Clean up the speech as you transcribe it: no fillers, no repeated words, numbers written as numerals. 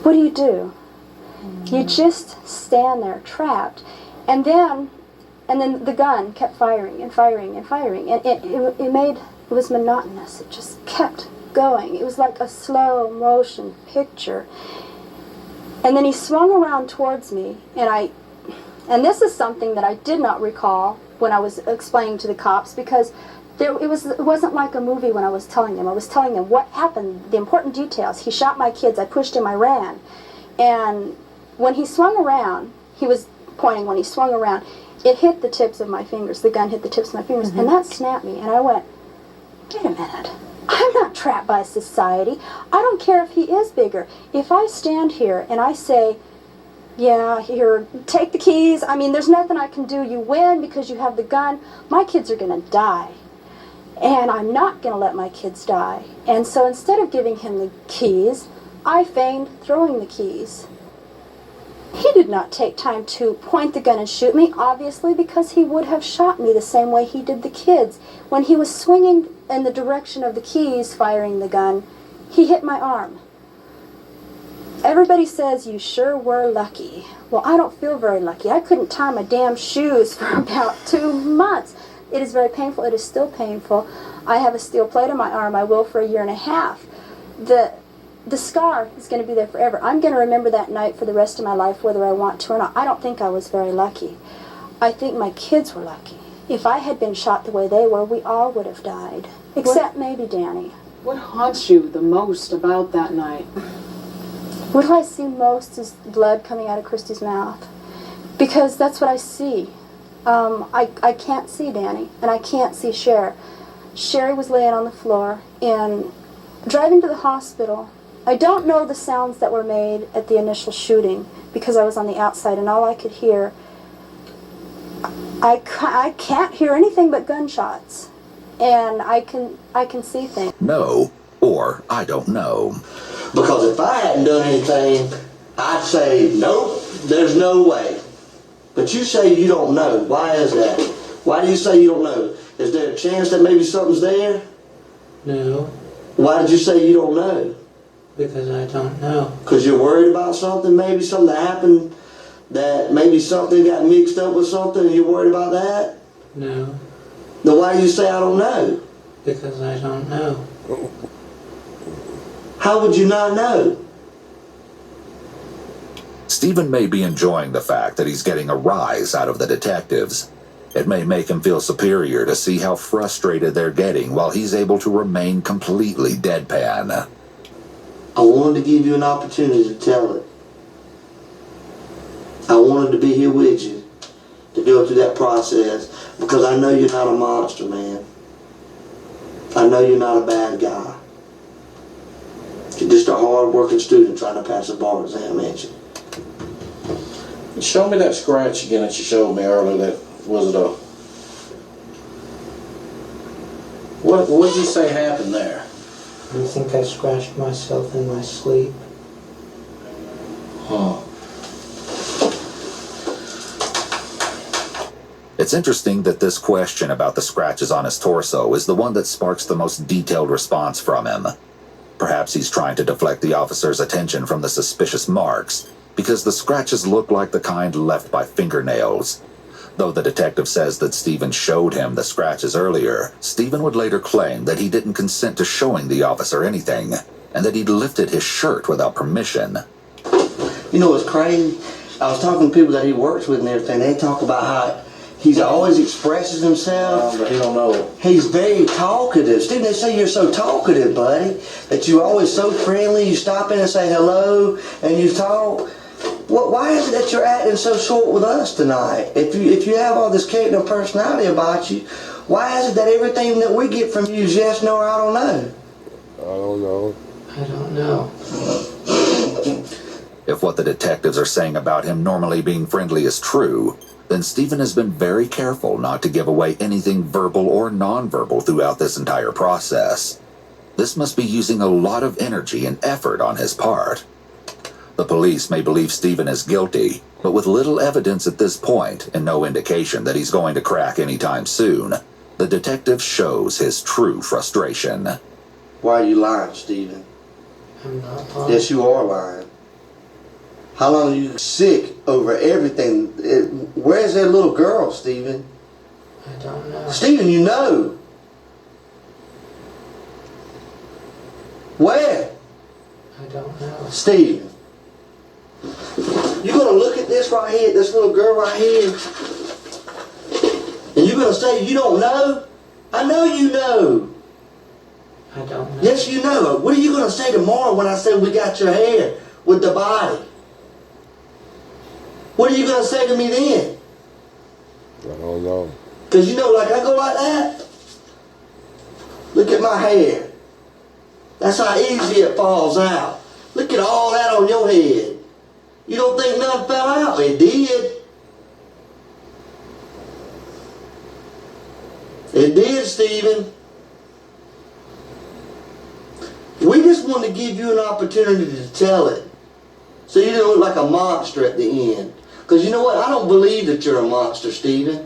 what do? You just stand there trapped. And then the gun kept firing and firing and firing, and it was monotonous. It just kept going. It was like a slow motion picture. And then he swung around towards me, and this is something that I did not recall when I was explaining to the cops, because it wasn't like a movie when I was telling them. I was telling them what happened, the important details. He shot my kids, I pushed him, I ran. And when he swung around, he was pointing, when he swung around, it hit the tips of my fingers. The gun hit the tips of my fingers, and that snapped me. And I went, wait a minute. I'm not trapped by society. I don't care if he is bigger. If I stand here and I say, yeah, here, take the keys. I mean, there's nothing I can do. You win because you have the gun. My kids are going to die. And I'm not going to let my kids die. And so instead of giving him the keys, I feigned throwing the keys. He did not take time to point the gun and shoot me, obviously, because he would have shot me the same way he did the kids. When he was swinging in the direction of the keys, firing the gun, he hit my arm. Everybody says, you sure were lucky. Well, I don't feel very lucky. I couldn't tie my damn shoes for about 2 months. It is very painful. It is still painful. I have a steel plate on my arm. I will for 1.5 years. The scar is going to be there forever. I'm going to remember that night for the rest of my life, whether I want to or not. I don't think I was very lucky. I think my kids were lucky. If I had been shot the way they were, we all would have died. Except maybe Danny. What haunts you the most about that night? What I see most is blood coming out of Christy's mouth. Because that's what I see. I can't see Danny, and I can't see Cher. Sherry was laying on the floor, and driving to the hospital, I don't know the sounds that were made at the initial shooting because I was on the outside, and all I could hear, I can't hear anything but gunshots, and I can see things. No, or I don't know. Because if I hadn't done anything, I'd say, nope, there's no way. But you say you don't know. Why is that? Why do you say you don't know? Is there a chance that maybe something's there? No. Why did you say you don't know? Because I don't know. Because you're worried about something? Maybe something that happened, that maybe something got mixed up with something and you're worried about that? No. Then why do you say I don't know? Because I don't know. How would you not know? Stephen may be enjoying the fact that he's getting a rise out of the detectives. It may make him feel superior to see how frustrated they're getting while he's able to remain completely deadpan. I wanted to give you an opportunity to tell it. I wanted to be here with you to go through that process because I know you're not a monster, man. I know you're not a bad guy. You're just a hard-working student trying to pass a bar exam, ain't you? Show me that scratch again that you showed me earlier. That was it a... What did you say happened there? I think I scratched myself in my sleep. Huh. It's interesting that this question about the scratches on his torso is the one that sparks the most detailed response from him. Perhaps he's trying to deflect the officer's attention from the suspicious marks, because the scratches look like the kind left by fingernails. Though the detective says that Stephen showed him the scratches earlier, Stephen would later claim that he didn't consent to showing the officer anything, and that he'd lifted his shirt without permission. You know what's crazy? I was talking to people that he works with and everything. They talk about how he always expresses himself. But he don't know. He's very talkative. Stephen, they say you're so talkative, buddy, that you're always so friendly. You stop in and say hello, and you talk. Why is it that you're acting so short with us tonight? If you have all this character and personality about you, why is it that everything that we get from you is yes, no, or I don't know? I don't know. I don't know. If what the detectives are saying about him normally being friendly is true, then Stephen has been very careful not to give away anything verbal or nonverbal throughout this entire process. This must be using a lot of energy and effort on his part. The police may believe Stephen is guilty, but with little evidence at this point and no indication that he's going to crack anytime soon, the detective shows his true frustration. Why are you lying, Stephen? I'm not lying. Yes, you are lying. How long you sick over everything? Where's that little girl, Stephen? I don't know. Stephen, you know. Where? I don't know. Stephen. You're gonna look at this right here, this little girl right here, and you're gonna say you don't know? I know you know. I don't know. Yes, you know. What are you gonna say tomorrow when I say we got your hair with the body? What are you gonna say to me then? I don't know. Cause you know, like I go like that. Look at my hair. That's how easy it falls out. Look at all that on your head. You don't think nothing fell out? It did. It did, Stephen. We just want to give you an opportunity to tell it. So you don't look like a monster at the end. Because you know what? I don't believe that you're a monster, Stephen.